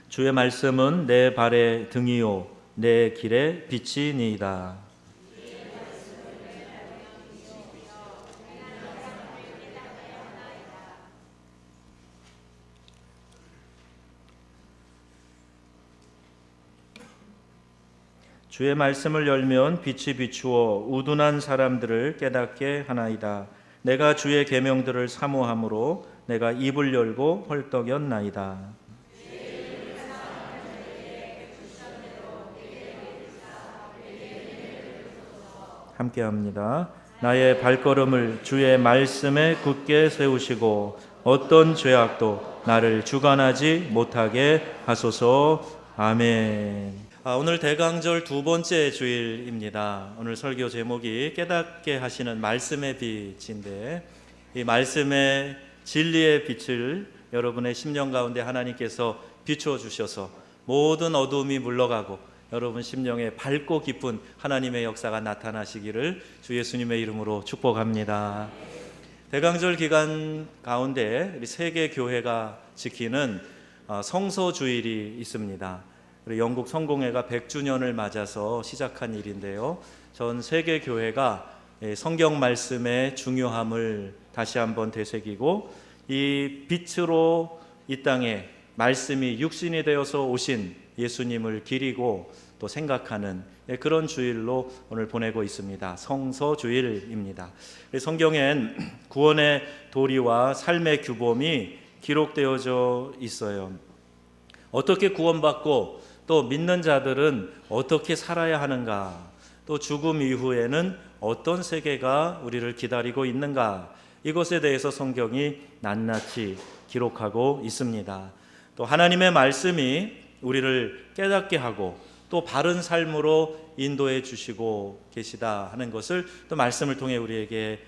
주의 말씀은 내 발의 등이요 내 길의 빛이니이다. 주의 말씀을 열면 빛이 비추어 우둔한 사람들을 깨닫게 하나이다. 내가 주의 계명들을 사모함으로 내가 입을 열고 헐떡였나이다. 함께합니다. 나의 발걸음을 주의 말씀에 굳게 세우시고 어떤 죄악도 나를 주관하지 못하게 하소서. 아멘. 오늘 대강절 두 번째 주일입니다. 오늘 설교 제목이 깨닫게 하시는 말씀의 빛인데, 이 말씀의 진리의 빛을 여러분의 심령 가운데 하나님께서 비추어 주셔서 모든 어두움이 물러가고 여러분 심령에 밝고 기쁜 하나님의 역사가 나타나시기를 주 예수님의 이름으로 축복합니다. 대강절 기간 가운데 우리 세계 교회가 지키는 성서주일이 있습니다. 영국 성공회가 100주년을 맞아서 시작한 일인데요, 전 세계 교회가 성경 말씀의 중요함을 다시 한번 되새기고 이 빛으로 이 땅에 말씀이 육신이 되어서 오신 예수님을 기리고 또 생각하는 그런 주일로 오늘 보내고 있습니다. 성서주일입니다. 성경엔 구원의 도리와 삶의 규범이 기록되어져 있어요. 어떻게 구원받고 또 믿는 자들은 어떻게 살아야 하는가, 또 죽음 이후에는 어떤 세계가 우리를 기다리고 있는가, 이것에 대해서 성경이 낱낱이 기록하고 있습니다. 또 하나님의 말씀이 우리를 깨닫게 하고 또 바른 삶으로 인도해 주시고 계시다 하는 것을 또 말씀을 통해 우리에게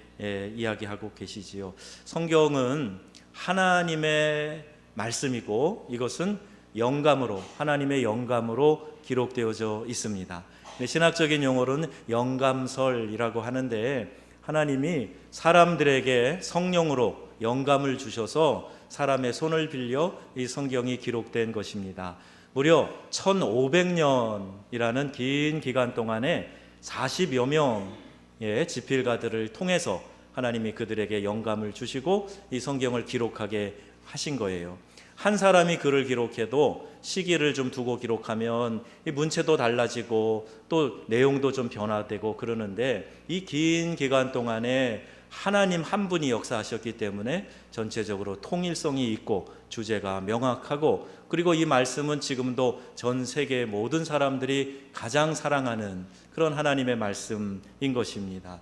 이야기하고 계시지요. 성경은 하나님의 말씀이고 이것은 영감으로, 하나님의 영감으로 기록되어져 있습니다. 신학적인 용어로는 영감설이라고 하는데, 하나님이 사람들에게 성령으로 영감을 주셔서 사람의 손을 빌려 이 성경이 기록된 것입니다. 무려 1500년이라는 긴 기간 동안에 40여 명의 지필가들을 통해서 하나님이 그들에게 영감을 주시고 이 성경을 기록하게 하신 거예요. 한 사람이 글을 기록해도 시기를 좀 두고 기록하면 이 문체도 달라지고 또 내용도 좀 변화되고 그러는데, 이 긴 기간 동안에 하나님 한 분이 역사하셨기 때문에 전체적으로 통일성이 있고 주제가 명확하고, 그리고 이 말씀은 지금도 전 세계 모든 사람들이 가장 사랑하는 그런 하나님의 말씀인 것입니다.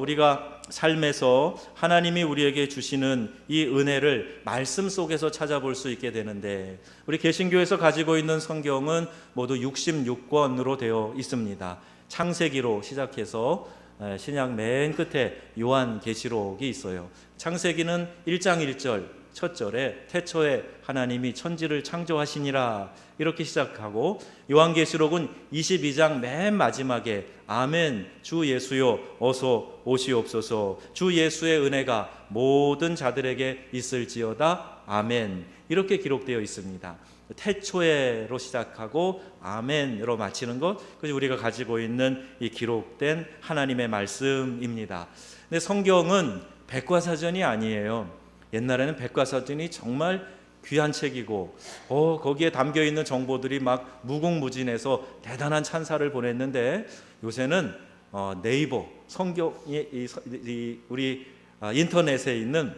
우리가 삶에서 하나님이 우리에게 주시는 이 은혜를 말씀 속에서 찾아볼 수 있게 되는데, 우리 개신교에서 가지고 있는 성경은 모두 66권으로 되어 있습니다. 창세기로 시작해서 신약 맨 끝에 요한계시록이 있어요. 창세기는 1장 1절 첫 절에 태초에 하나님이 천지를 창조하시니라 이렇게 시작하고, 요한계시록은 22장 맨 마지막에 아멘 주 예수여 어서 오시옵소서, 주 예수의 은혜가 모든 자들에게 있을지어다 아멘, 이렇게 기록되어 있습니다. 태초에로 시작하고 아멘으로 마치는 것, 그것이 우리가 가지고 있는 이 기록된 하나님의 말씀입니다. 근데 성경은 백과사전이 아니에요. 옛날에는 백과사전이 정말 귀한 책이고 거기에 담겨있는 정보들이 막 무궁무진해서 대단한 찬사를 보냈는데, 요새는 네이버 성경이 우리 인터넷에 있는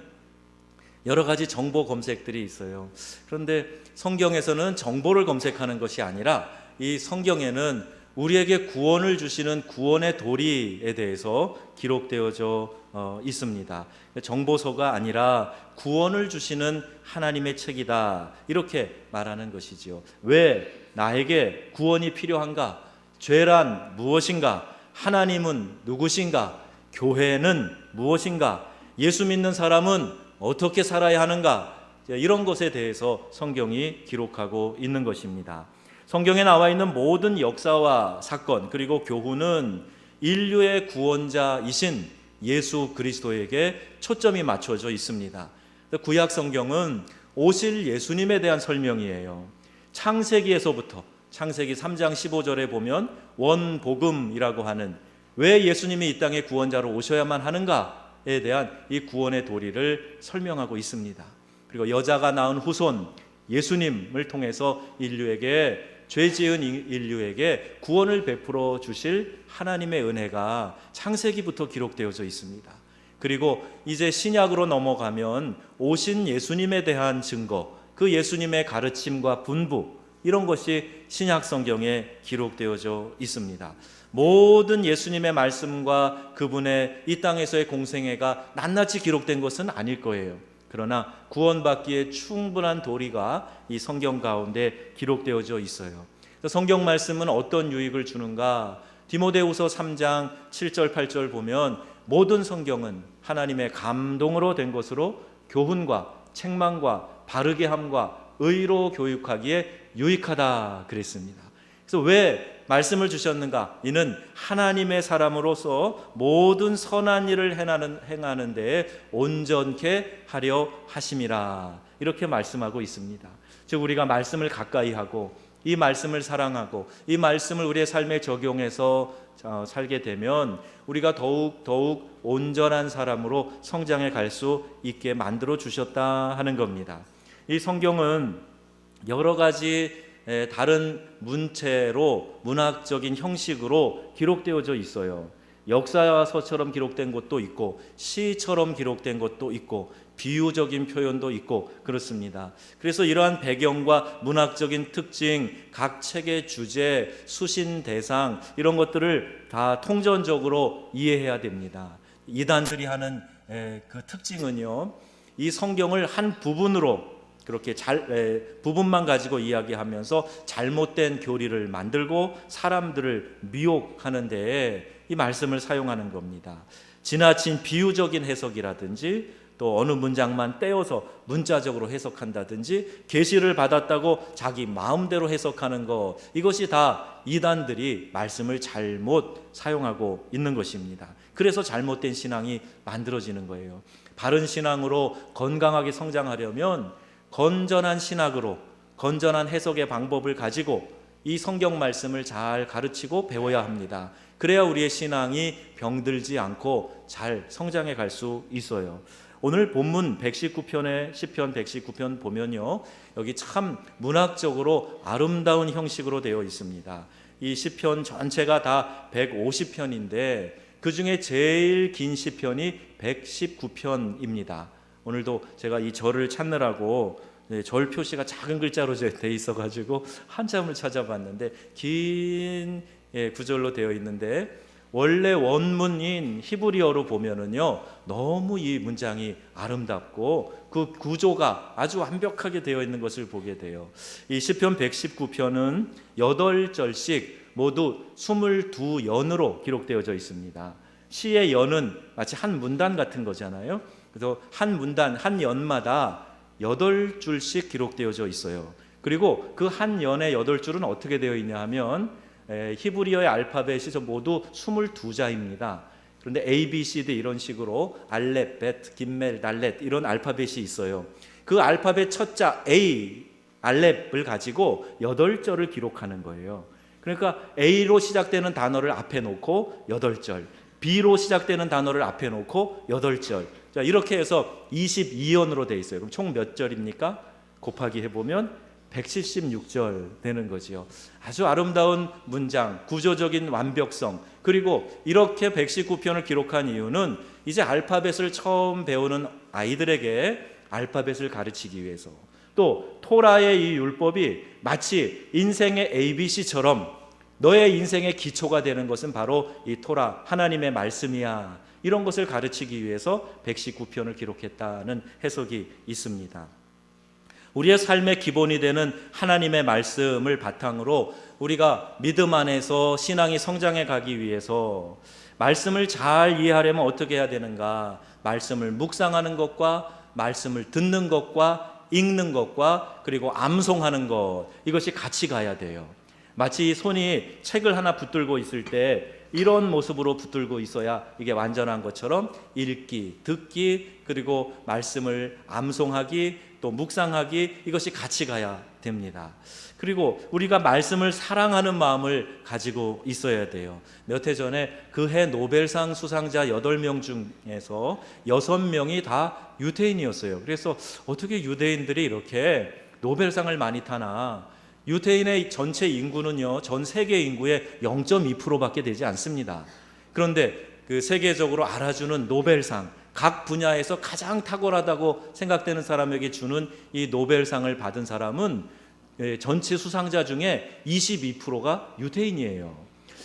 여러 가지 정보 검색들이 있어요. 그런데 성경에서는 정보를 검색하는 것이 아니라 이 성경에는 우리에게 구원을 주시는 구원의 도리에 대해서 기록되어져 있습니다. 정보서가 아니라 구원을 주시는 하나님의 책이다, 이렇게 말하는 것이지요. 왜 나에게 구원이 필요한가? 죄란 무엇인가? 하나님은 누구신가? 교회는 무엇인가? 예수 믿는 사람은 어떻게 살아야 하는가? 이런 것에 대해서 성경이 기록하고 있는 것입니다. 성경에 나와 있는 모든 역사와 사건 그리고 교훈은 인류의 구원자이신 예수 그리스도에게 초점이 맞춰져 있습니다. 구약 성경은 오실 예수님에 대한 설명이에요. 창세기에서부터 창세기 3장 15절에 보면 원복음이라고 하는 왜 예수님이 이 땅에 구원자로 오셔야만 하는가에 대한 이 구원의 도리를 설명하고 있습니다. 그리고 여자가 낳은 후손 예수님을 통해서 죄 지은 인류에게 구원을 베풀어 주실 하나님의 은혜가 창세기부터 기록되어져 있습니다. 그리고 이제 신약으로 넘어가면 오신 예수님에 대한 증거, 그 예수님의 가르침과 분부, 이런 것이 신약 성경에 기록되어져 있습니다. 모든 예수님의 말씀과 그분의 이 땅에서의 공생애가 낱낱이 기록된 것은 아닐 거예요. 그러나 구원받기에 충분한 도리가 이 성경 가운데 기록되어져 있어요. 성경 말씀은 어떤 유익을 주는가? 디모데후서 3장 7절 8절 보면 모든 성경은 하나님의 감동으로 된 것으로 교훈과 책망과 바르게 함과 의로 교육하기에 유익하다 그랬습니다. 그래서 왜 말씀을 주셨는가? 이는 하나님의 사람으로서 모든 선한 일을 행하는 데에 온전케 하려 하심이라, 이렇게 말씀하고 있습니다. 즉 우리가 말씀을 가까이 하고 이 말씀을 사랑하고 이 말씀을 우리의 삶에 적용해서 살게 되면 우리가 더욱 온전한 사람으로 성장해 갈 수 있게 만들어 주셨다 하는 겁니다. 이 성경은 여러 가지 다른 문체로 문학적인 형식으로 기록되어져 있어요. 역사서처럼 기록된 것도 있고 시처럼 기록된 것도 있고 비유적인 표현도 있고 그렇습니다. 그래서 이러한 배경과 문학적인 특징, 각 책의 주제, 수신 대상, 이런 것들을 다 통전적으로 이해해야 됩니다. 이단들이 하는 그 특징은요, 이 성경을 한 부분으로 그렇게 부분만 가지고 이야기하면서 잘못된 교리를 만들고 사람들을 미혹하는 데에 이 말씀을 사용하는 겁니다. 지나친 비유적인 해석이라든지 또 어느 문장만 떼어서 문자적으로 해석한다든지 계시를 받았다고 자기 마음대로 해석하는 것, 이것이 다 이단들이 말씀을 잘못 사용하고 있는 것입니다. 그래서 잘못된 신앙이 만들어지는 거예요. 바른 신앙으로 건강하게 성장하려면 건전한 신학으로 건전한 해석의 방법을 가지고 이 성경 말씀을 잘 가르치고 배워야 합니다. 그래야 우리의 신앙이 병들지 않고 잘 성장해 갈 수 있어요. 오늘 본문 119편의 시편 119편 보면요, 여기 참 문학적으로 아름다운 형식으로 되어 있습니다. 이 시편 전체가 다 150편인데 그 중에 제일 긴 시편이 119편입니다. 오늘도 제가 이 절을 찾느라고 절 표시가 작은 글자로 돼 있어가지고 한참을 찾아봤는데 긴 구절로 되어 있는데, 원래 원문인 히브리어로 보면은요 너무 이 문장이 아름답고 그 구조가 아주 완벽하게 되어 있는 것을 보게 돼요. 이 시편 119편은 8절씩 모두 22연으로 기록되어져 있습니다. 시의 연은 마치 한 문단 같은 거잖아요. 그래서 한 문단, 한 연마다 8줄씩 기록되어져 있어요. 그리고 그 한 연의 8줄은 어떻게 되어 있냐 하면 히브리어의 알파벳이 모두 22자입니다. 그런데 A, B, C, D 이런 식으로 알렙, bet, 김멜, 달렛 이런 알파벳이 있어요. 그 알파벳 첫 자 A, 알렙을 가지고 8절을 기록하는 거예요. 그러니까 A로 시작되는 단어를 앞에 놓고 8절, B로 시작되는 단어를 앞에 놓고 8절. 자, 이렇게 해서 22연으로 되어 있어요. 그럼 총 몇 절입니까? 곱하기 해보면 176절 되는 거지요. 아주 아름다운 문장, 구조적인 완벽성, 그리고 이렇게 119편을 기록한 이유는 이제 알파벳을 처음 배우는 아이들에게 알파벳을 가르치기 위해서, 또 토라의 이 율법이 마치 인생의 ABC처럼 너의 인생의 기초가 되는 것은 바로 이 토라, 하나님의 말씀이야, 이런 것을 가르치기 위해서 119편을 기록했다는 해석이 있습니다. 우리의 삶의 기본이 되는 하나님의 말씀을 바탕으로 우리가 믿음 안에서 신앙이 성장해 가기 위해서 말씀을 잘 이해하려면 어떻게 해야 되는가? 말씀을 묵상하는 것과 말씀을 듣는 것과 읽는 것과 그리고 암송하는 것, 이것이 같이 가야 돼요. 마치 손이 책을 하나 붙들고 있을 때 이런 모습으로 붙들고 있어야 이게 완전한 것처럼 읽기, 듣기, 그리고 말씀을 암송하기, 또 묵상하기, 이것이 같이 가야 됩니다. 그리고 우리가 말씀을 사랑하는 마음을 가지고 있어야 돼요. 몇 해 전에 그 해 노벨상 수상자 8명 중에서 6명이 다 유대인이었어요. 그래서 어떻게 유대인들이 이렇게 노벨상을 많이 타나. 유대인의 전체 인구는요, 전 세계 인구의 0.2%밖에 되지 않습니다. 그런데 그 세계적으로 알아주는 노벨상, 각 분야에서 가장 탁월하다고 생각되는 사람에게 주는 이 노벨상을 받은 사람은 전체 수상자 중에 22%가 유대인이에요.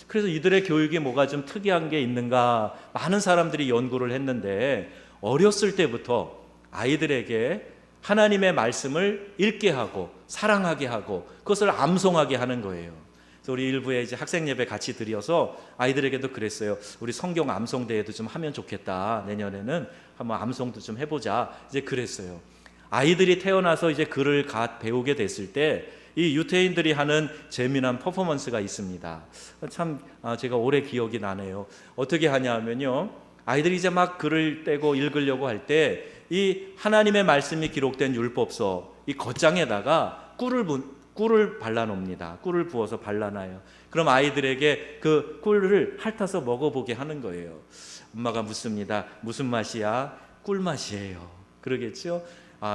그래서 이들의 교육이 뭐가 좀 특이한 게 있는가 많은 사람들이 연구를 했는데, 어렸을 때부터 아이들에게 하나님의 말씀을 읽게 하고 사랑하게 하고 그것을 암송하게 하는 거예요. 그래서 우리 일부에 이제 학생 예배 같이 드려서 아이들에게도 그랬어요. 우리 성경 암송 대회도 좀 하면 좋겠다. 내년에는 한번 암송도 좀 해보자. 이제 그랬어요. 아이들이 태어나서 이제 글을 배우게 됐을 때 이 유태인들이 하는 재미난 퍼포먼스가 있습니다. 참 제가 오래 기억이 나네요. 어떻게 하냐면요, 아이들이 이제 막 글을 떼고 읽으려고 할 때 이 하나님의 말씀이 기록된 율법서 이 겉장에다가 꿀을 발라놓습니다. 꿀을 부어서 발라놔요. 그럼 아이들에게 그 꿀을 핥아서 먹어보게 하는 거예요. 엄마가 묻습니다. 무슨 맛이야? 꿀맛이에요. 그러겠죠?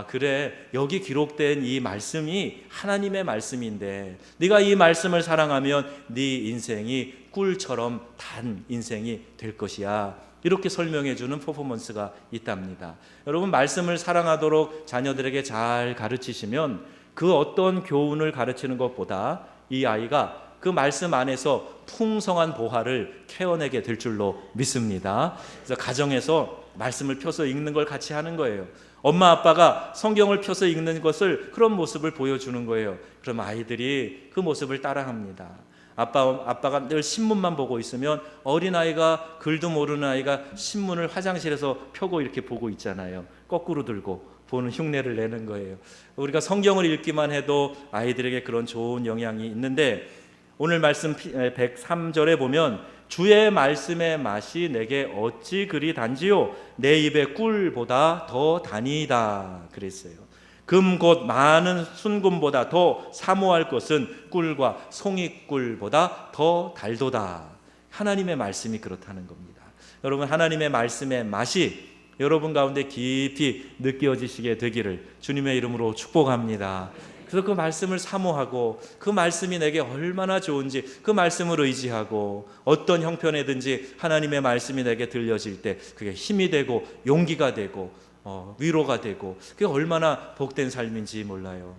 그래, 여기 기록된 이 말씀이 하나님의 말씀인데 네가 이 말씀을 사랑하면 네 인생이 꿀처럼 단 인생이 될 것이야. 이렇게 설명해 주는 퍼포먼스가 있답니다. 여러분, 말씀을 사랑하도록 자녀들에게 잘 가르치시면 그 어떤 교훈을 가르치는 것보다 이 아이가 그 말씀 안에서 풍성한 보화를 캐어내게 될 줄로 믿습니다. 그래서 가정에서 말씀을 펴서 읽는 걸 같이 하는 거예요. 엄마 아빠가 성경을 펴서 읽는 것을, 그런 모습을 보여주는 거예요. 그럼 아이들이 그 모습을 따라합니다. 아빠가 늘 신문만 보고 있으면 어린아이가, 글도 모르는 아이가 신문을 화장실에서 펴고 이렇게 보고 있잖아요. 거꾸로 들고 보는 흉내를 내는 거예요. 우리가 성경을 읽기만 해도 아이들에게 그런 좋은 영향이 있는데, 오늘 말씀 103절에 보면 주의 말씀의 맛이 내게 어찌 그리 단지요 내 입의 꿀보다 더 다니이다 그랬어요. 금 곧 많은 순금보다 더 사모할 것은 꿀과 송이꿀보다 더 달도다. 하나님의 말씀이 그렇다는 겁니다. 여러분, 하나님의 말씀의 맛이 여러분 가운데 깊이 느껴지시게 되기를 주님의 이름으로 축복합니다. 그래서 그 말씀을 사모하고 그 말씀이 내게 얼마나 좋은지 그 말씀을 의지하고 어떤 형편에든지 하나님의 말씀이 내게 들려질 때 그게 힘이 되고 용기가 되고 위로가 되고, 그게 얼마나 복된 삶인지 몰라요.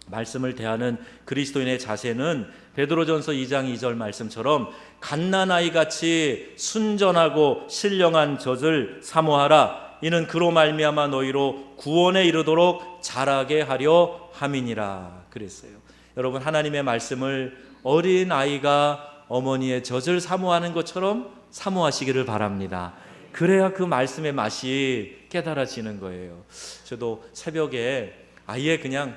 말씀을 대하는 그리스도인의 자세는 베드로전서 2장 2절 말씀처럼 갓난아이 같이 순전하고 신령한 젖을 사모하라. 이는 그로 말미암아 너희로 구원에 이르도록 자라게 하려 함이니라 그랬어요. 여러분, 하나님의 말씀을 어린 아이가 어머니의 젖을 사모하는 것처럼 사모하시기를 바랍니다. 그래야 그 말씀의 맛이 깨달아지는 거예요. 저도 새벽에 아예 그냥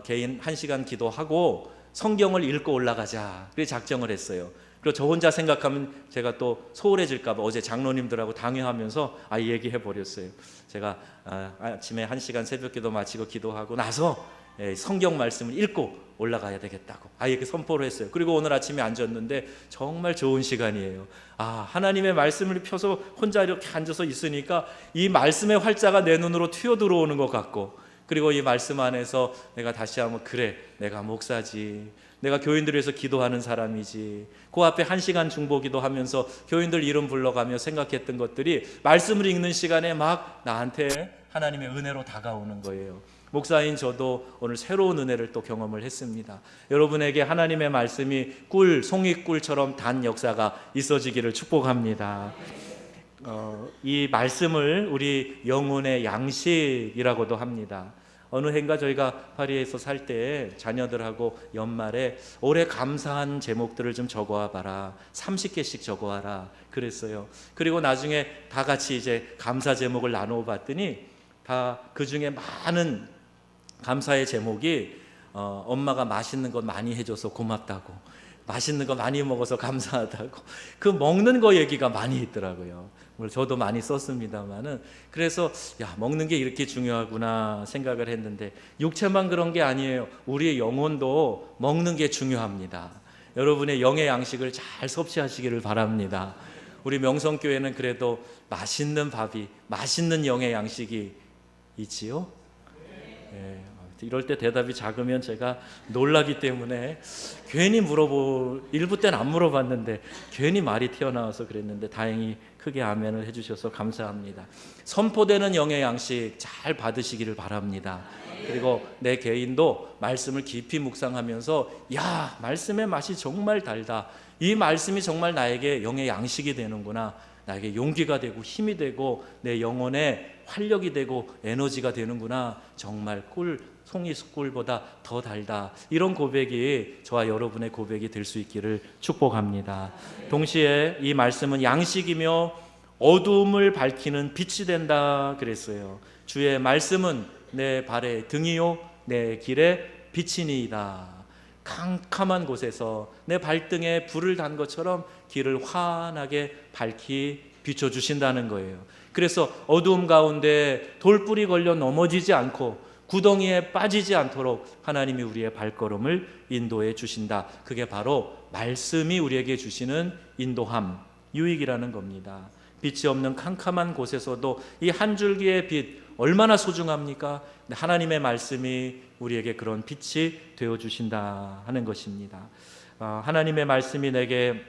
개인 1시간 기도하고 성경을 읽고 올라가자, 그렇게 작정을 했어요. 그리고 저 혼자 생각하면 제가 또 소홀해질까 봐 어제 장로님들하고 당회하면서 얘기해 버렸어요. 제가 아침에 1시간 새벽 기도 마치고 기도하고 나서 성경 말씀을 읽고 올라가야 되겠다고 아예 선포를 했어요. 그리고 오늘 아침에 앉았는데 정말 좋은 시간이에요. 하나님의 말씀을 펴서 혼자 이렇게 앉아서 있으니까 이 말씀의 활자가 내 눈으로 튀어 들어오는 것 같고, 그리고 이 말씀 안에서 내가 다시 한번, 그래, 내가 목사지, 내가 교인들 위해서 기도하는 사람이지, 그 앞에 1시간 중보기도 하면서 교인들 이름 불러가며 생각했던 것들이 말씀을 읽는 시간에 막 나한테 하나님의 은혜로 다가오는 거예요. 목사인 저도 오늘 새로운 은혜를 또 경험을 했습니다. 여러분에게 하나님의 말씀이 송이꿀처럼 단 역사가 있어지기를 축복합니다. 이 말씀을 우리 영혼의 양식이라고도 합니다. 어느 해인가 저희가 파리에서 살 때 자녀들하고 연말에 올해 감사한 제목들을 좀 적어와 봐라, 30개씩 적어와라 그랬어요. 그리고 나중에 다 같이 이제 감사 제목을 나누어 봤더니 다 그 중에 많은 감사의 제목이 엄마가 맛있는 것 많이 해줘서 고맙다고, 맛있는 거 많이 먹어서 감사하다고 그 먹는 거 얘기가 많이 있더라고요. 물론 저도 많이 썼습니다만은 그래서 먹는 게 이렇게 중요하구나 생각을 했는데 육체만 그런 게 아니에요. 우리의 영혼도 먹는 게 중요합니다. 여러분의 영의 양식을 잘 섭취하시기를 바랍니다. 우리 명성교회는 그래도 맛있는 밥이 맛있는 영의 양식이 있지요. 네. 이럴 때 대답이 작으면 제가 놀라기 때문에 괜히 일부 때는 안 물어봤는데 괜히 말이 튀어나와서 그랬는데 다행히 크게 아멘을 해주셔서 감사합니다. 선포되는 영의 양식 잘 받으시기를 바랍니다. 그리고 내 개인도 말씀을 깊이 묵상하면서 말씀의 맛이 정말 달다. 이 말씀이 정말 나에게 영의 양식이 되는구나. 나에게 용기가 되고 힘이 되고 내 영혼에 활력이 되고 에너지가 되는구나. 정말 송이 꿀보다 더 달다. 이런 고백이 저와 여러분의 고백이 될 수 있기를 축복합니다. 동시에 이 말씀은 양식이며 어두움을 밝히는 빛이 된다 그랬어요. 주의 말씀은 내 발의 등이요 내 길의 빛이니이다. 캄캄한 곳에서 내 발등에 불을 단 것처럼 길을 환하게 밝히 비춰주신다는 거예요. 그래서 어두움 가운데 돌불이 걸려 넘어지지 않고 구덩이에 빠지지 않도록 하나님이 우리의 발걸음을 인도해 주신다. 그게 바로 말씀이 우리에게 주시는 인도함, 유익이라는 겁니다. 빛이 없는 캄캄한 곳에서도 이 한 줄기의 빛 얼마나 소중합니까? 하나님의 말씀이 우리에게 그런 빛이 되어 주신다 하는 것입니다. 하나님의 말씀이 내게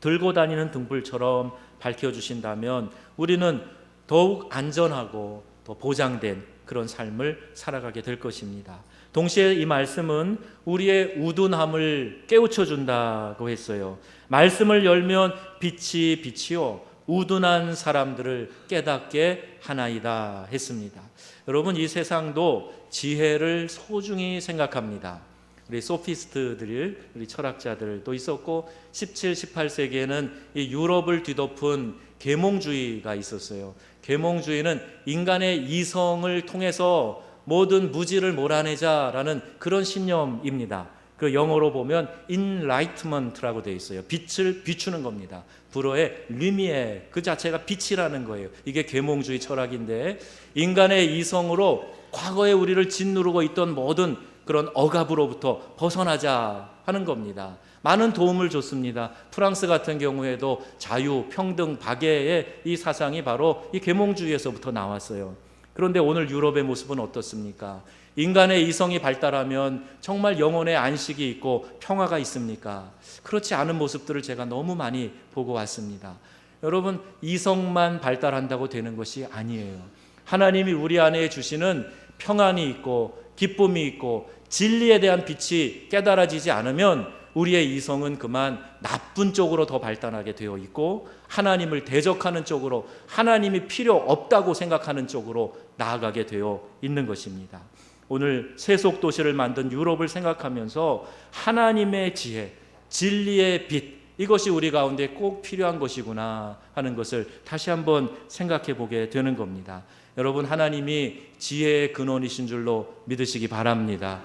들고 다니는 등불처럼 밝혀 주신다면 우리는 더욱 안전하고 더 보장된 그런 삶을 살아가게 될 것입니다. 동시에 이 말씀은 우리의 우둔함을 깨우쳐 준다고 했어요. 말씀을 열면 빛이요 우둔한 사람들을 깨닫게 하나이다 했습니다. 여러분 이 세상도 지혜를 소중히 생각합니다. 우리 소피스트들, 우리 철학자들도 있었고 17, 18세기에는 이 유럽을 뒤덮은 계몽주의가 있었어요. 계몽주의는 인간의 이성을 통해서 모든 무지를 몰아내자라는 그런 신념입니다. 그 영어로 보면 enlightenment라고 되어 있어요. 빛을 비추는 겁니다. 불어의 루미에 그 자체가 빛이라는 거예요. 이게 계몽주의 철학인데 인간의 이성으로 과거에 우리를 짓누르고 있던 모든 그런 억압으로부터 벗어나자 하는 겁니다. 많은 도움을 줬습니다. 프랑스 같은 경우에도 자유, 평등, 박애의 이 사상이 바로 이 계몽주의에서부터 나왔어요. 그런데 오늘 유럽의 모습은 어떻습니까? 인간의 이성이 발달하면 정말 영혼의 안식이 있고 평화가 있습니까? 그렇지 않은 모습들을 제가 너무 많이 보고 왔습니다. 여러분, 이성만 발달한다고 되는 것이 아니에요. 하나님이 우리 안에 주시는 평안이 있고 기쁨이 있고 진리에 대한 빛이 깨달아지지 않으면 우리의 이성은 그만 나쁜 쪽으로 더 발달하게 되어 있고 하나님을 대적하는 쪽으로, 하나님이 필요 없다고 생각하는 쪽으로 나아가게 되어 있는 것입니다. 오늘 세속도시를 만든 유럽을 생각하면서 하나님의 지혜, 진리의 빛, 이것이 우리 가운데 꼭 필요한 것이구나 하는 것을 다시 한번 생각해 보게 되는 겁니다. 여러분, 하나님이 지혜의 근원이신 줄로 믿으시기 바랍니다.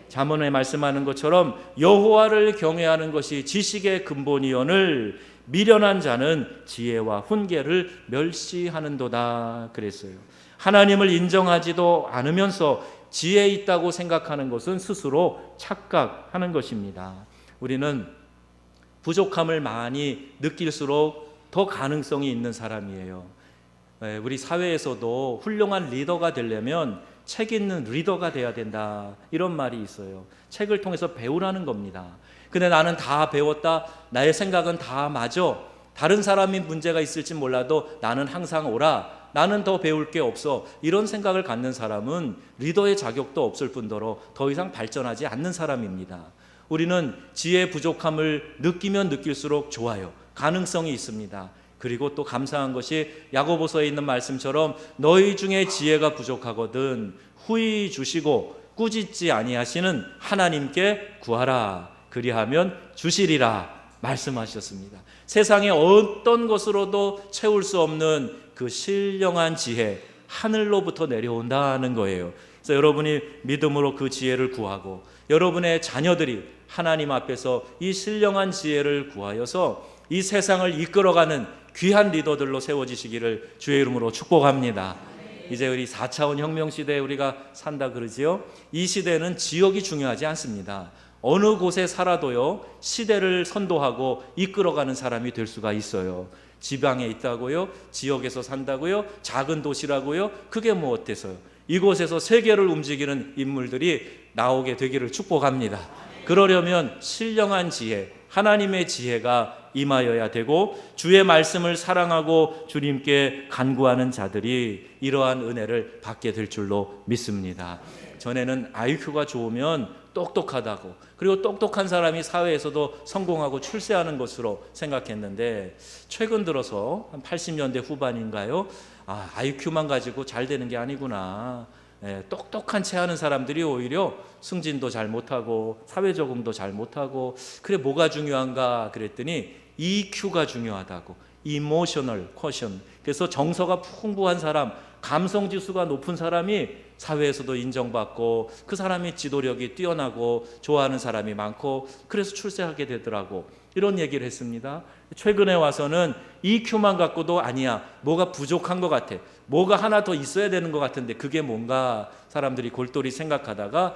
잠언에 말씀하는 것처럼 여호와를 경외하는 것이 지식의 근본이오늘 미련한 자는 지혜와 훈계를 멸시하는도다 그랬어요. 하나님을 인정하지도 않으면서 지혜 있다고 생각하는 것은 스스로 착각하는 것입니다. 우리는 부족함을 많이 느낄수록 더 가능성이 있는 사람이에요. 우리 사회에서도 훌륭한 리더가 되려면 책 있는 리더가 돼야 된다, 이런 말이 있어요. 책을 통해서 배우라는 겁니다. 근데 나는 다 배웠다, 나의 생각은 다 맞아, 다른 사람이 문제가 있을지 몰라도 나는 항상 옳아, 나는 더 배울 게 없어, 이런 생각을 갖는 사람은 리더의 자격도 없을 뿐더러 더 이상 발전하지 않는 사람입니다. 우리는 지혜의 부족함을 느끼면 느낄수록 좋아요. 가능성이 있습니다. 그리고 또 감사한 것이 야고보서에 있는 말씀처럼 너희 중에 지혜가 부족하거든 후히 주시고 꾸짖지 아니하시는 하나님께 구하라, 그리하면 주시리라 말씀하셨습니다. 세상에 어떤 것으로도 채울 수 없는 그 신령한 지혜, 하늘로부터 내려온다는 거예요. 그래서 여러분이 믿음으로 그 지혜를 구하고 여러분의 자녀들이 하나님 앞에서 이 신령한 지혜를 구하여서 이 세상을 이끌어가는 귀한 리더들로 세워지시기를 주의 이름으로 축복합니다. 이제 우리 4차원 혁명 시대에 우리가 산다 그러지요. 이 시대는 지역이 중요하지 않습니다. 어느 곳에 살아도요, 시대를 선도하고 이끌어가는 사람이 될 수가 있어요. 지방에 있다고요? 지역에서 산다고요? 작은 도시라고요? 그게 뭐 어때서요? 이곳에서 세계를 움직이는 인물들이 나오게 되기를 축복합니다. 그러려면 신령한 지혜, 하나님의 지혜가 임하여야 되고 주의 말씀을 사랑하고 주님께 간구하는 자들이 이러한 은혜를 받게 될 줄로 믿습니다. 전에는 IQ가 좋으면 똑똑하다고, 그리고 똑똑한 사람이 사회에서도 성공하고 출세하는 것으로 생각했는데 최근 들어서 한 80년대 후반인가요? IQ만 가지고 잘 되는 게 아니구나. 똑똑한 채 하는 사람들이 오히려 승진도 잘 못하고 사회 적응도 잘 못하고, 그래 뭐가 중요한가 그랬더니 EQ가 중요하다고. Emotional quotient. 그래서 정서가 풍부한 사람, 감성 지수가 높은 사람이 사회에서도 인정받고 그 사람이 지도력이 뛰어나고 좋아하는 사람이 많고 그래서 출세하게 되더라고. 이런 얘기를 했습니다. 최근에 와서는 EQ만 갖고도 아니야, 뭐가 부족한 것 같아, 뭐가 하나 더 있어야 되는 것 같은데 그게 뭔가 사람들이 골똘히 생각하다가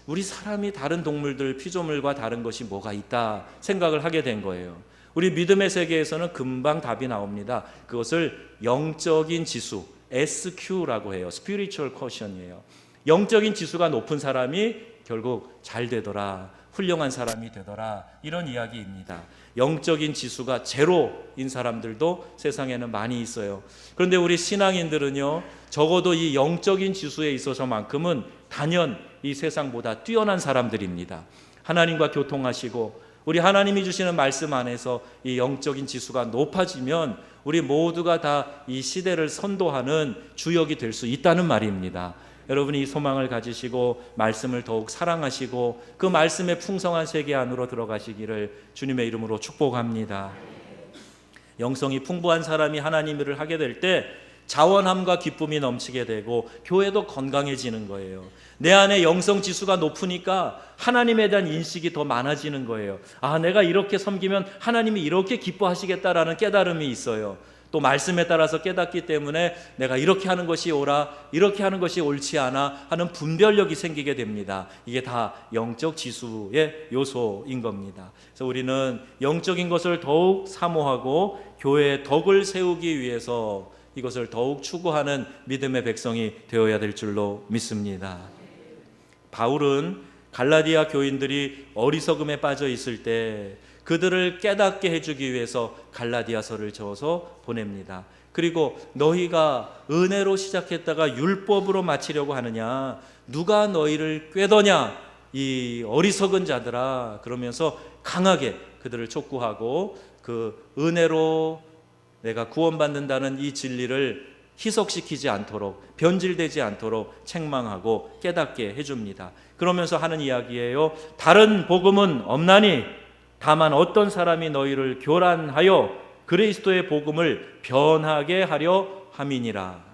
우리 사람이 다른 동물들 피조물과 다른 것이 뭐가 있다 생각을 하게 된 거예요. 우리 믿음의 세계에서는 금방 답이 나옵니다. 그것을 영적인 지수, SQ라고 해요. Spiritual Quotient이에요. 영적인 지수가 높은 사람이 결국 잘 되더라, 훌륭한 사람이 되더라, 이런 이야기입니다. 영적인 지수가 제로인 사람들도 세상에는 많이 있어요. 그런데 우리 신앙인들은요, 적어도 이 영적인 지수에 있어서만큼은 단연 이 세상보다 뛰어난 사람들입니다. 하나님과 교통하시고 우리 하나님이 주시는 말씀 안에서 이 영적인 지수가 높아지면 우리 모두가 다 이 시대를 선도하는 주역이 될 수 있다는 말입니다. 여러분이 이 소망을 가지시고 말씀을 더욱 사랑하시고 그 말씀의 풍성한 세계 안으로 들어가시기를 주님의 이름으로 축복합니다. 영성이 풍부한 사람이 하나님 일을 하게 될 때 자원함과 기쁨이 넘치게 되고 교회도 건강해지는 거예요. 내 안에 영성 지수가 높으니까 하나님에 대한 인식이 더 많아지는 거예요. 내가 이렇게 섬기면 하나님이 이렇게 기뻐하시겠다라는 깨달음이 있어요. 또 말씀에 따라서 깨닫기 때문에 내가 이렇게 하는 것이 옳아, 이렇게 하는 것이 옳지 않아 하는 분별력이 생기게 됩니다. 이게 다 영적 지수의 요소인 겁니다. 그래서 우리는 영적인 것을 더욱 사모하고 교회의 덕을 세우기 위해서 이것을 더욱 추구하는 믿음의 백성이 되어야 될 줄로 믿습니다. 바울은 갈라디아 교인들이 어리석음에 빠져 있을 때 그들을 깨닫게 해주기 위해서 갈라디아서를 적어서 보냅니다. 그리고 너희가 은혜로 시작했다가 율법으로 마치려고 하느냐, 누가 너희를 꾀더냐, 이 어리석은 자들아, 그러면서 강하게 그들을 촉구하고 그 은혜로 내가 구원받는다는 이 진리를 희석시키지 않도록, 변질되지 않도록 책망하고 깨닫게 해줍니다. 그러면서 하는 이야기예요. 다른 복음은 없나니 다만 어떤 사람이 너희를 교란하여 그리스도의 복음을 변하게 하려 함이니라.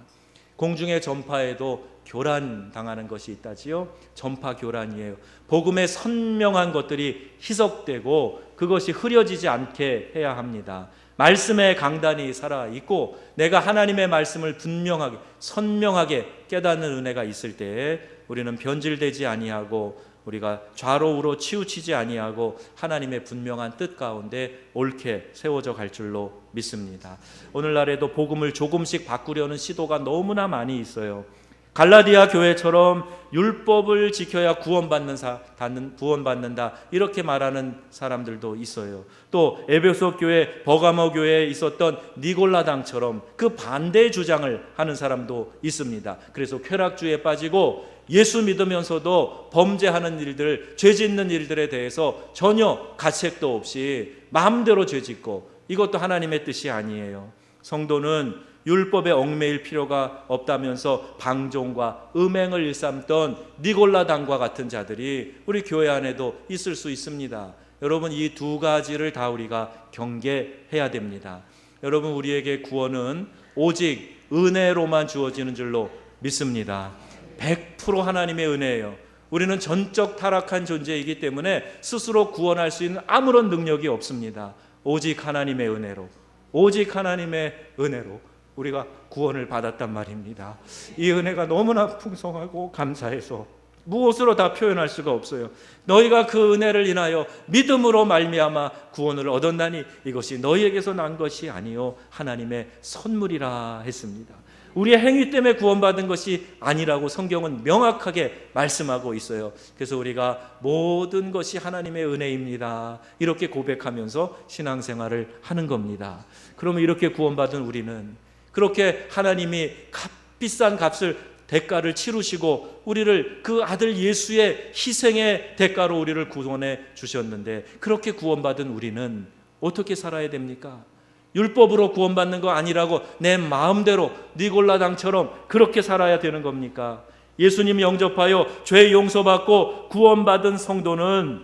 공중의 전파에도 교란당하는 것이 있다지요. 전파 교란이에요. 복음의 선명한 것들이 희석되고 그것이 흐려지지 않게 해야 합니다. 말씀의 강단이 살아있고 내가 하나님의 말씀을 분명하게 선명하게 깨닫는 은혜가 있을 때에 우리는 변질되지 아니하고 우리가 좌로 우로 치우치지 아니하고 하나님의 분명한 뜻 가운데 옳게 세워져 갈 줄로 믿습니다. 오늘날에도 복음을 조금씩 바꾸려는 시도가 너무나 많이 있어요. 갈라디아 교회처럼 율법을 지켜야 구원받는다 이렇게 말하는 사람들도 있어요. 또 에베소 교회, 버가모 교회에 있었던 니골라당처럼 그 반대 주장을 하는 사람도 있습니다. 그래서 쾌락주의에 빠지고 예수 믿으면서도 범죄하는 일들, 죄짓는 일들에 대해서 전혀 가책도 없이 마음대로 죄짓고, 이것도 하나님의 뜻이 아니에요. 성도는 율법에 얽매일 필요가 없다면서 방종과 음행을 일삼던 니골라당과 같은 자들이 우리 교회 안에도 있을 수 있습니다. 여러분, 이 두 가지를 다 우리가 경계해야 됩니다. 여러분, 우리에게 구원은 오직 은혜로만 주어지는 줄로 믿습니다. 100% 하나님의 은혜예요. 우리는 전적 타락한 존재이기 때문에 스스로 구원할 수 있는 아무런 능력이 없습니다. 오직 하나님의 은혜로, 오직 하나님의 은혜로 우리가 구원을 받았단 말입니다. 이 은혜가 너무나 풍성하고 감사해서 무엇으로 다 표현할 수가 없어요. 너희가 그 은혜를 인하여 믿음으로 말미암아 구원을 얻었나니 이것이 너희에게서 난 것이 아니요 하나님의 선물이라 했습니다. 우리의 행위 때문에 구원받은 것이 아니라고 성경은 명확하게 말씀하고 있어요. 그래서 우리가 모든 것이 하나님의 은혜입니다, 이렇게 고백하면서 신앙생활을 하는 겁니다. 그러면 이렇게 구원받은 우리는 그렇게 하나님이 비싼 값을 대가를 치르시고 우리를 그 아들 예수의 희생의 대가로 우리를 구원해 주셨는데, 그렇게 구원받은 우리는 어떻게 살아야 됩니까? 율법으로 구원받는 거 아니라고 내 마음대로 니골라당처럼 그렇게 살아야 되는 겁니까? 예수님 영접하여 죄 용서받고 구원받은 성도는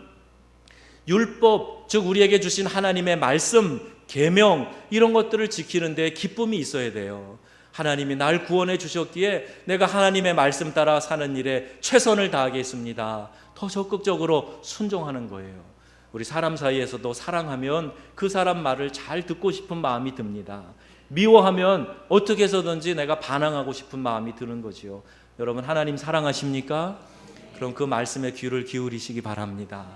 율법, 즉 우리에게 주신 하나님의 말씀, 계명 이런 것들을 지키는 데 기쁨이 있어야 돼요. 하나님이 날 구원해 주셨기에 내가 하나님의 말씀 따라 사는 일에 최선을 다하겠습니다, 더 적극적으로 순종하는 거예요. 우리 사람 사이에서도 사랑하면 그 사람 말을 잘 듣고 싶은 마음이 듭니다. 미워하면 어떻게 해서든지 내가 반항하고 싶은 마음이 드는 거지요. 여러분, 하나님 사랑하십니까? 그럼 그 말씀에 귀를 기울이시기 바랍니다.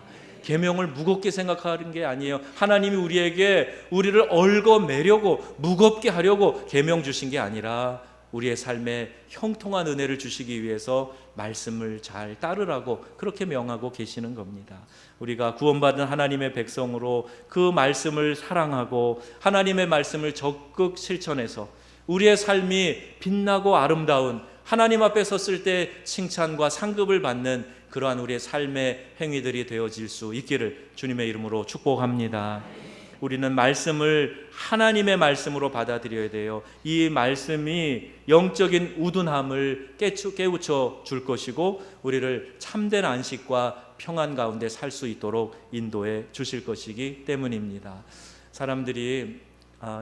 계명을 무겁게 생각하는 게 아니에요. 하나님이 우리를 얽어매려고 무겁게 하려고 계명 주신 게 아니라 우리의 삶에 형통한 은혜를 주시기 위해서 말씀을 잘 따르라고 그렇게 명하고 계시는 겁니다. 우리가 구원받은 하나님의 백성으로 그 말씀을 사랑하고 하나님의 말씀을 적극 실천해서 우리의 삶이 빛나고 아름다운, 하나님 앞에 섰을 때 칭찬과 상급을 받는 그러한 우리의 삶의 행위들이 되어질 수 있기를 주님의 이름으로 축복합니다. 우리는 말씀을 하나님의 말씀으로 받아들여야 돼요. 이 말씀이 영적인 우둔함을 깨우쳐 줄 것이고 우리를 참된 안식과 평안 가운데 살 수 있도록 인도해 주실 것이기 때문입니다. 사람들이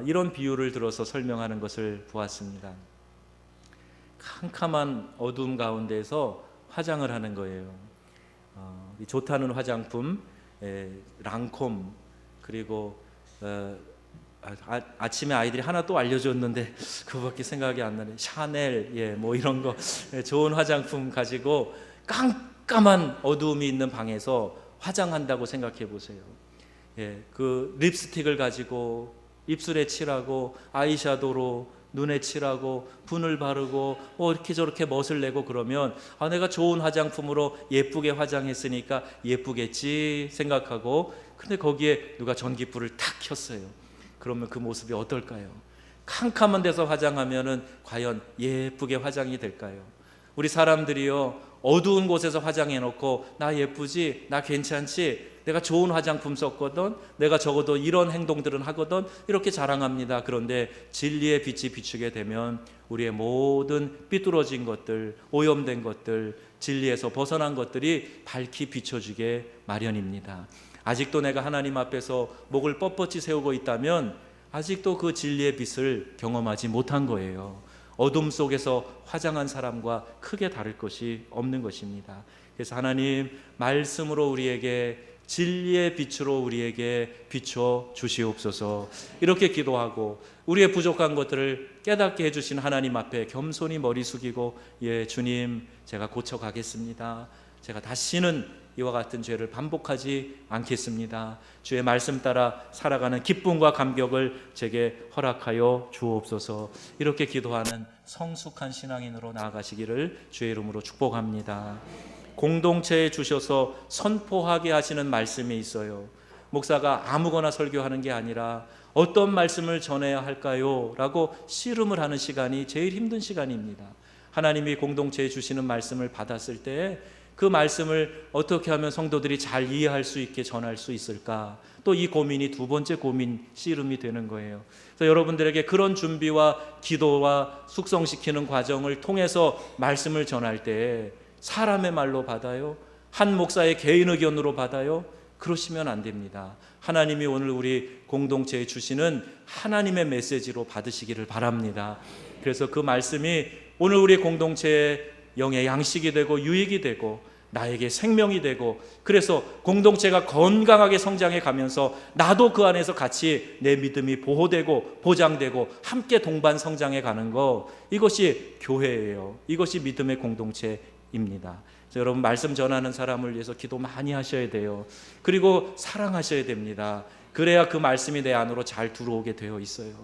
이런 비유를 들어서 설명하는 것을 보았습니다. 캄캄한 어두움 가운데서 화장을 하는 거예요. 좋다는 화장품, 랑콤, 그리고 아침에 아이들이 하나 또 알려줬는데 그거밖에 생각이 안 나네. 샤넬, 뭐 이런 거 좋은 화장품 가지고 깜깜한 어두움이 있는 방에서 화장한다고 생각해 보세요. 그 립스틱을 가지고 입술에 칠하고 아이샤도로 눈에 칠하고 분을 바르고 이렇게 저렇게 멋을 내고 그러면 내가 좋은 화장품으로 예쁘게 화장했으니까 예쁘겠지 생각하고, 근데 거기에 누가 전기불을 탁 켰어요. 그러면 그 모습이 어떨까요? 캄캄한 데서 화장하면은 과연 예쁘게 화장이 될까요? 우리 사람들이요, 어두운 곳에서 화장해놓고 나 예쁘지, 나 괜찮지, 내가 좋은 화장품 썼거든, 내가 적어도 이런 행동들은 하거든, 이렇게 자랑합니다. 그런데 진리의 빛이 비추게 되면 우리의 모든 삐뚤어진 것들, 오염된 것들, 진리에서 벗어난 것들이 밝히 비춰지게 마련입니다. 아직도 내가 하나님 앞에서 목을 뻣뻣이 세우고 있다면 아직도 그 진리의 빛을 경험하지 못한 거예요. 어둠 속에서 화장한 사람과 크게 다를 것이 없는 것입니다. 그래서 하나님 말씀으로 우리에게 진리의 빛으로 우리에게 비춰 주시옵소서. 이렇게 기도하고 우리의 부족한 것들을 깨닫게 해주신 하나님 앞에 겸손히 머리 숙이고, 주님, 제가 고쳐가겠습니다. 제가 다시는 이와 같은 죄를 반복하지 않겠습니다. 주의 말씀 따라 살아가는 기쁨과 감격을 제게 허락하여 주옵소서. 이렇게 기도하는 성숙한 신앙인으로 나아가시기를 주의 이름으로 축복합니다. 공동체에 주셔서 선포하게 하시는 말씀이 있어요. 목사가 아무거나 설교하는 게 아니라 어떤 말씀을 전해야 할까요? 라고 씨름을 하는 시간이 제일 힘든 시간입니다. 하나님이 공동체에 주시는 말씀을 받았을 때 그 말씀을 어떻게 하면 성도들이 잘 이해할 수 있게 전할 수 있을까? 또 이 고민이 두 번째 고민, 씨름이 되는 거예요. 그래서 여러분들에게 그런 준비와 기도와 숙성시키는 과정을 통해서 말씀을 전할 때 사람의 말로 받아요? 한 목사의 개인 의견으로 받아요? 그러시면 안 됩니다. 하나님이 오늘 우리 공동체에 주시는 하나님의 메시지로 받으시기를 바랍니다. 그래서 그 말씀이 오늘 우리 공동체에 영의 양식이 되고 유익이 되고 나에게 생명이 되고, 그래서 공동체가 건강하게 성장해 가면서 나도 그 안에서 같이 내 믿음이 보호되고 보장되고 함께 동반 성장해 가는 것, 이것이 교회예요. 이것이 믿음의 공동체입니다. 여러분, 말씀 전하는 사람을 위해서 기도 많이 하셔야 돼요. 그리고 사랑하셔야 됩니다. 그래야 그 말씀이 내 안으로 잘 들어오게 되어 있어요.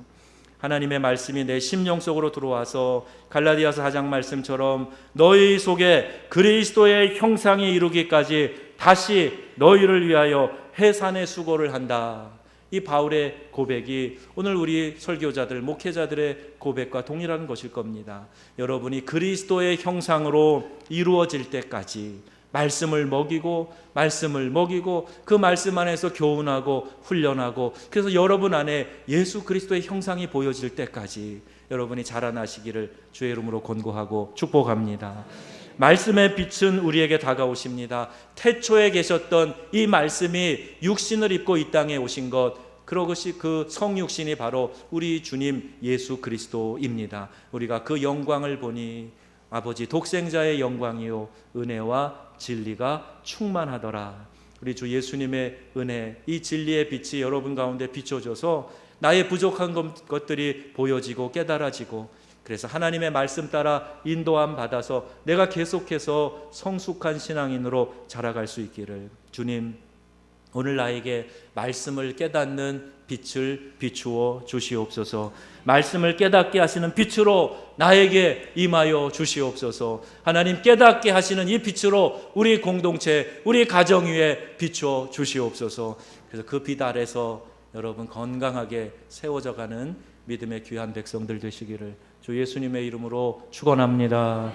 하나님의 말씀이 내 심령 속으로 들어와서 갈라디아서 4장 말씀처럼 너희 속에 그리스도의 형상이 이루기까지 다시 너희를 위하여 해산의 수고를 한다. 이 바울의 고백이 오늘 우리 설교자들, 목회자들의 고백과 동일한 것일 겁니다. 여러분이 그리스도의 형상으로 이루어질 때까지 말씀을 먹이고 그 말씀 안에서 교훈하고 훈련하고, 그래서 여러분 안에 예수 그리스도의 형상이 보여질 때까지 여러분이 자라나시기를 주의 이름으로 권고하고 축복합니다. 말씀의 빛은 우리에게 다가오십니다. 태초에 계셨던 이 말씀이 육신을 입고 이 땅에 오신 것, 그것이 그 성육신이 바로 우리 주님 예수 그리스도입니다. 우리가 그 영광을 보니 아버지 독생자의 영광이요 은혜와 진리가 충만하더라. 우리 주 예수님의 은혜, 이 진리의 빛이 여러분 가운데 비춰져서 나의 부족한 것들이 보여지고 깨달아지고, 그래서 하나님의 말씀 따라 인도함 받아서 내가 계속해서 성숙한 신앙인으로 자라갈 수 있기를, 주님 오늘 나에게 말씀을 깨닫는 빛을 비추어 주시옵소서. 말씀을 깨닫게 하시는 빛으로 나에게 임하여 주시옵소서. 하나님, 깨닫게 하시는 이 빛으로 우리 공동체, 우리 가정 위에 비추어 주시옵소서. 그래서 그 빛 아래서 여러분 건강하게 세워져 가는 믿음의 귀한 백성들 되시기를 주 예수님의 이름으로 축원합니다.